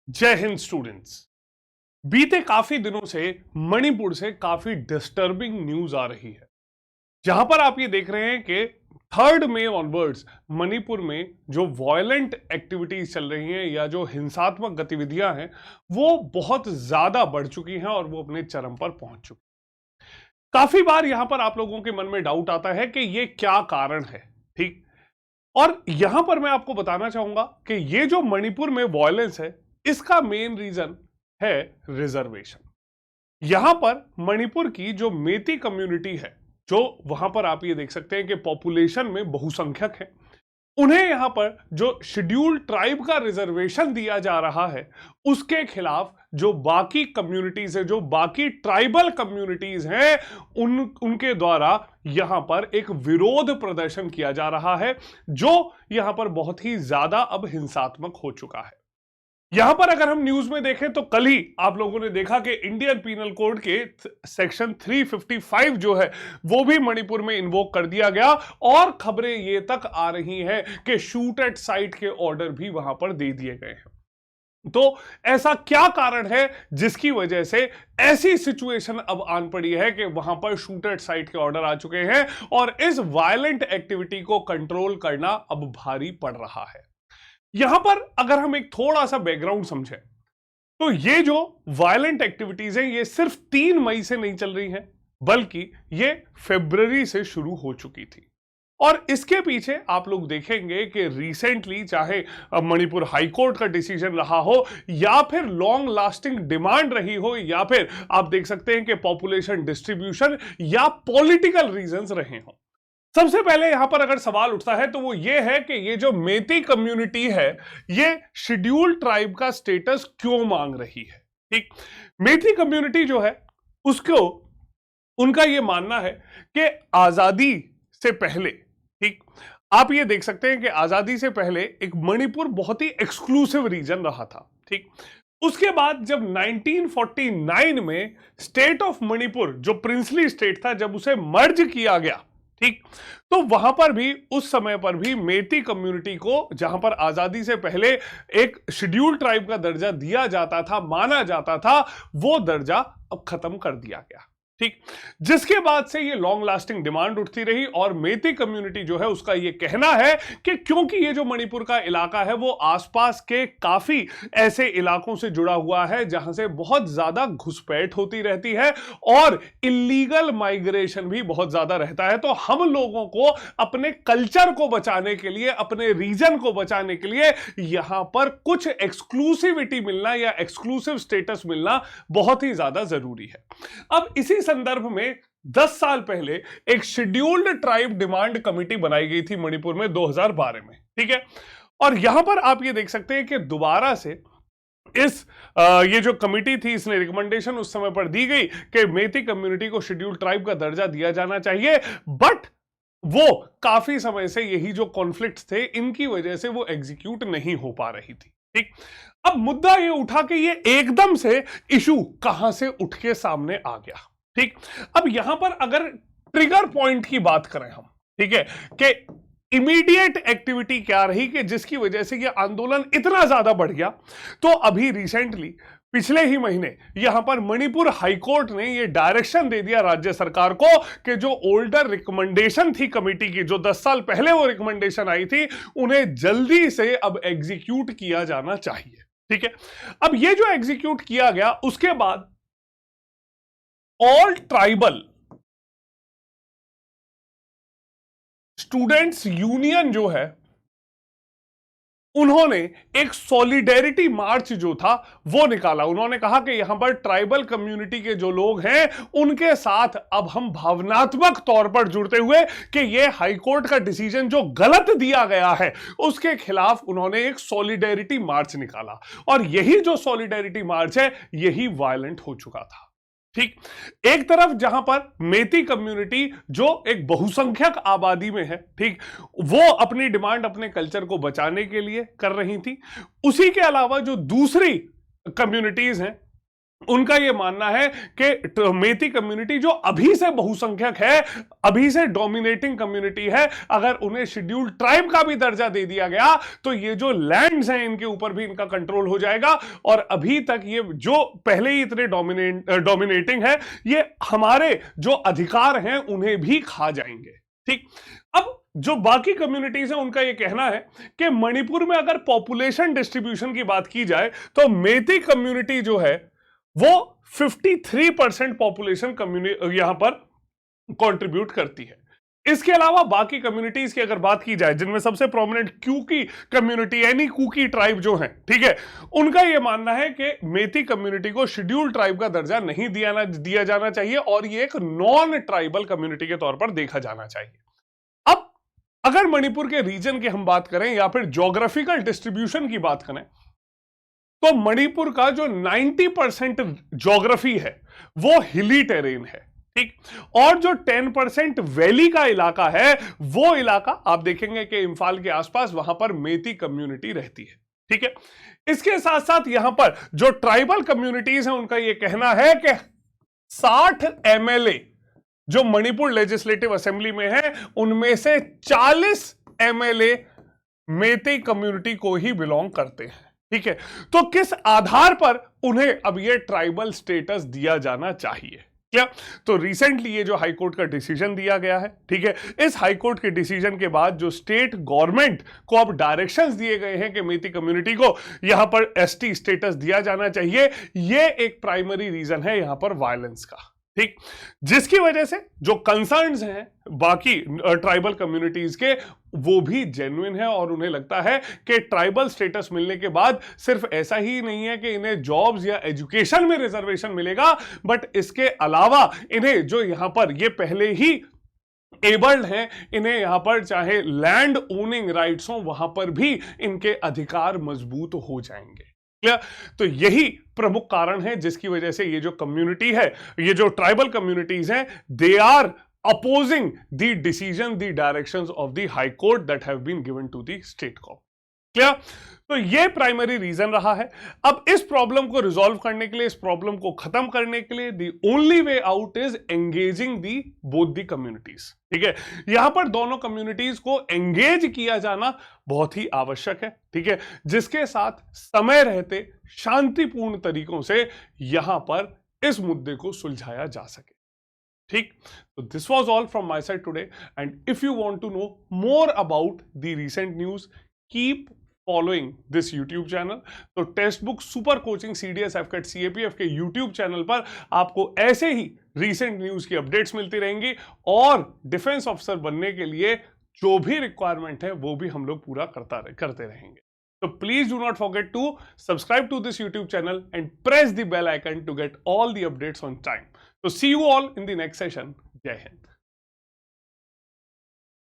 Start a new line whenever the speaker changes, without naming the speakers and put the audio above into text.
जय हिंद स्टूडेंट्स। बीते काफी दिनों से मणिपुर से काफी डिस्टर्बिंग न्यूज आ रही है, जहां पर आप ये देख रहे हैं कि 3 मई ऑनवर्ड्स मणिपुर में जो वॉयलेंट एक्टिविटीज चल रही हैं या जो हिंसात्मक गतिविधियां हैं वो बहुत ज्यादा बढ़ चुकी हैं और वो अपने चरम पर पहुंच चुकी। काफी बार यहां पर आप लोगों के मन में डाउट आता है कि ये क्या कारण है। ठीक, और यहां पर मैं आपको बताना चाहूंगा कि ये जो मणिपुर में वॉयलेंस है इसका मेन रीजन है रिजर्वेशन। यहां पर मणिपुर की जो मेती कम्युनिटी है, जो वहां पर आप ये देख सकते हैं कि पॉपुलेशन में बहुसंख्यक है, उन्हें यहां पर जो शेड्यूल्ड ट्राइब का रिजर्वेशन दिया जा रहा है उसके खिलाफ जो बाकी कम्युनिटीज है, जो बाकी ट्राइबल कम्युनिटीज हैं, उनके द्वारा यहां पर एक विरोध प्रदर्शन किया जा रहा है जो यहां पर बहुत ही ज्यादा अब हिंसात्मक हो चुका है। यहां पर अगर हम न्यूज में देखें तो कल ही आप लोगों ने देखा कि इंडियन पीनल कोड के सेक्शन 355 जो है वो भी मणिपुर में इन्वोक कर दिया गया और खबरें ये तक आ रही हैं कि शूट एट साइट के ऑर्डर भी वहां पर दे दिए गए हैं। तो ऐसा क्या कारण है जिसकी वजह से ऐसी सिचुएशन अब आन पड़ी है कि वहां पर शूट एट साइट के ऑर्डर आ चुके हैं और इस वायलेंट एक्टिविटी को कंट्रोल करना अब भारी पड़ रहा है। यहां पर अगर हम एक थोड़ा सा बैकग्राउंड समझें तो ये जो वायलेंट एक्टिविटीज हैं ये सिर्फ 3 मई से नहीं चल रही हैं, बल्कि ये फरवरी से शुरू हो चुकी थी। और इसके पीछे आप लोग देखेंगे कि रिसेंटली चाहे मणिपुर हाईकोर्ट का डिसीजन रहा हो या फिर लॉन्ग लास्टिंग डिमांड रही हो या फिर आप देख सकते हैं कि पॉपुलेशन डिस्ट्रीब्यूशन या पॉलिटिकल रीजंस रहे हों। सबसे पहले यहां पर अगर सवाल उठता है तो वो ये है कि ये जो मेती कम्युनिटी है ये शेड्यूल्ड ट्राइब का स्टेटस क्यों मांग रही है। ठीक, मेती कम्युनिटी जो है उसको उनका ये मानना है कि आजादी से पहले, ठीक, आप ये देख सकते हैं कि आजादी से पहले एक मणिपुर बहुत ही एक्सक्लूसिव रीजन रहा था। ठीक, उसके बाद जब 1949 में स्टेट ऑफ मणिपुर जो प्रिंसली स्टेट था जब उसे मर्ज किया गया, ठीक, तो वहां पर भी उस समय पर भी मेती कम्युनिटी को जहां पर आजादी से पहले एक शेड्यूल्ड ट्राइब का दर्जा दिया जाता था, माना जाता था, वो दर्जा अब खत्म कर दिया गया। ठीक, जिसके बाद से ये लॉन्ग लास्टिंग डिमांड उठती रही और मेती कम्युनिटी जो है उसका ये कहना है कि क्योंकि ये जो मणिपुर का इलाका है वो आसपास के काफी ऐसे इलाकों से जुड़ा हुआ है जहां से बहुत ज्यादा घुसपैठ होती रहती है और इलीगल माइग्रेशन भी बहुत ज्यादा रहता है, तो हम लोगों को अपने कल्चर को बचाने के लिए, अपने रीजन को बचाने के लिए यहां पर कुछ एक्सक्लूसिविटी मिलना या एक्सक्लूसिव स्टेटस मिलना बहुत ही ज्यादा जरूरी है। अब इसी संदर्भ में 10 साल पहले एक शेड्यूल्ड ट्राइब डिमांड कमेटी बनाई गई थी मणिपुर में 2012 में। ठीक है, और यहां पर आप ये देख सकते हैं कि दोबारा से ये जो कमेटी थी इसने रिकमेंडेशन उस समय पर दी गई कि मेती कम्युनिटी को शेड्यूल्ड ट्राइब का दर्जा दिया जाना चाहिए, बट वो काफी समय से यही जो कॉन्फ्लिक्ट थे इनकी वजह से वो एग्जीक्यूट नहीं हो पा रही थी। ठीक, अब मुद्दा ये उठा कि ये एकदम से इशू कहां से उठ के सामने आ गया। ठीक, अब यहां पर अगर ट्रिगर पॉइंट की बात करें हम, ठीक है, कि इमीडिएट एक्टिविटी क्या रही कि जिसकी वजह से यह आंदोलन इतना ज्यादा बढ़ गया, तो अभी रिसेंटली पिछले ही महीने यहां पर मणिपुर हाईकोर्ट ने यह डायरेक्शन दे दिया राज्य सरकार को कि जो ओल्डर रिकमेंडेशन थी कमेटी की, जो 10 साल पहले वो रिकमेंडेशन आई थी, उन्हें जल्दी से अब एग्जीक्यूट किया जाना चाहिए। ठीक है, अब ये जो एग्जीक्यूट किया गया उसके बाद ऑल ट्राइबल स्टूडेंट्स यूनियन जो है उन्होंने एक सॉलिडेरिटी मार्च जो था वो निकाला। उन्होंने कहा कि यहां पर ट्राइबल कम्युनिटी के जो लोग हैं उनके साथ अब हम भावनात्मक तौर पर जुड़ते हुए कि ये हाईकोर्ट का डिसीजन जो गलत दिया गया है उसके खिलाफ उन्होंने एक सॉलिडेरिटी मार्च निकाला और यही जो सॉलिडेरिटी मार्च है यही वायलेंट हो चुका था। ठीक, एक तरफ जहां पर मेती कम्युनिटी जो एक बहुसंख्यक आबादी में है, ठीक, वो अपनी डिमांड अपने कल्चर को बचाने के लिए कर रही थी, उसी के अलावा जो दूसरी कम्युनिटीज हैं उनका यह मानना है कि मेती कम्युनिटी जो अभी से बहुसंख्यक है, अभी से डोमिनेटिंग कम्युनिटी है, अगर उन्हें शेड्यूल्ड ट्राइब का भी दर्जा दे दिया गया तो ये जो लैंड्स हैं इनके ऊपर भी इनका कंट्रोल हो जाएगा और अभी तक ये जो पहले ही इतने डोमिनेटिंग है ये हमारे जो अधिकार हैं उन्हें भी खा जाएंगे। ठीक, अब जो बाकी कम्युनिटीज हैं उनका यह कहना है कि मणिपुर में अगर पॉपुलेशन डिस्ट्रीब्यूशन की बात की जाए तो मेती कम्युनिटी जो है वो 53% पॉपुलेशन कम्युनिटी यहां पर कंट्रीब्यूट करती है। इसके अलावा बाकी कम्युनिटीज की अगर बात की जाए जिनमें सबसे प्रोमिनेंट क्यूकी कम्युनिटी यानी कुकी ट्राइब जो है, ठीक है, उनका यह मानना है कि मेती कम्युनिटी को शेड्यूल्ड ट्राइब का दर्जा नहीं दिया जाना चाहिए और यह एक नॉन ट्राइबल कम्युनिटी के तौर पर देखा जाना चाहिए। अब अगर मणिपुर के रीजन की हम बात करें या फिर ज्योग्राफिकल डिस्ट्रीब्यूशन की बात करें तो मणिपुर का जो 90% ज्योग्राफी है वो हिली टेरेन है। ठीक, और जो 10% वैली का इलाका है वो इलाका आप देखेंगे कि इम्फाल के आसपास वहां पर मेती कम्युनिटी रहती है। ठीक है, इसके साथ साथ यहां पर जो ट्राइबल कम्युनिटीज हैं उनका यह कहना है कि 60 एमएलए जो मणिपुर लेजिस्लेटिव असेंबली में है उनमें से 40 एमएलए मेती कम्युनिटी को ही बिलोंग करते हैं। ठीक है, तो किस आधार पर उन्हें अब यह ट्राइबल स्टेटस दिया जाना चाहिए क्या? तो रिसेंटली ये जो हाईकोर्ट का डिसीजन दिया गया है, ठीक है, इस हाईकोर्ट के डिसीजन के बाद जो स्टेट गवर्नमेंट को अब डायरेक्शंस दिए गए हैं कि मेती कम्युनिटी को यहां पर एसटी स्टेटस दिया जाना चाहिए, ये एक प्राइमरी रीजन है यहां पर वायलेंस का। ठीक, जिसकी वजह से जो कंसर्न्स हैं बाकी ट्राइबल कम्युनिटीज के वो भी जेन्युइन है और उन्हें लगता है कि ट्राइबल स्टेटस मिलने के बाद सिर्फ ऐसा ही नहीं है कि इन्हें जॉब्स या एजुकेशन में रिजर्वेशन मिलेगा, बट इसके अलावा इन्हें जो यहां पर ये पहले ही एबल्ड हैं, इन्हें यहां पर चाहे लैंड ओनिंग राइट्स हो वहां पर भी इनके अधिकार मजबूत हो जाएंगे। तो यही प्रमुख कारण है जिसकी वजह से ये जो कम्युनिटी है, ये जो ट्राइबल कम्युनिटीज हैं, they are opposing the decision, the directions of the high court that have been given to the state court. Clear? तो ये प्राइमरी रीजन रहा है। अब इस प्रॉब्लम को रिजॉल्व करने के लिए, इस प्रॉब्लम को खत्म करने के लिए the only way out is engaging the both the communities. ठीक है, यहां पर दोनों कम्युनिटीज को एंगेज किया जाना बहुत ही आवश्यक है। ठीक है, जिसके साथ समय रहते शांतिपूर्ण तरीकों से यहां पर इस मुद्दे को सुलझाया जा सके। ठीक, so this was all from my side today, and if you want to know more about the recent news, keep following this YouTube channel. तो text book super coaching CDS FCAT CAPF के YouTube channel पर आपको ऐसे ही recent news की updates मिलती रहेंगी और defence officer बनने के लिए जो भी रिक्वायरमेंट है वो भी हम लोग पूरा करते रहेंगे। So please do not forget to subscribe to this YouTube channel and press the bell icon to get all the updates on time. So see you all in the next session. Jai Hind.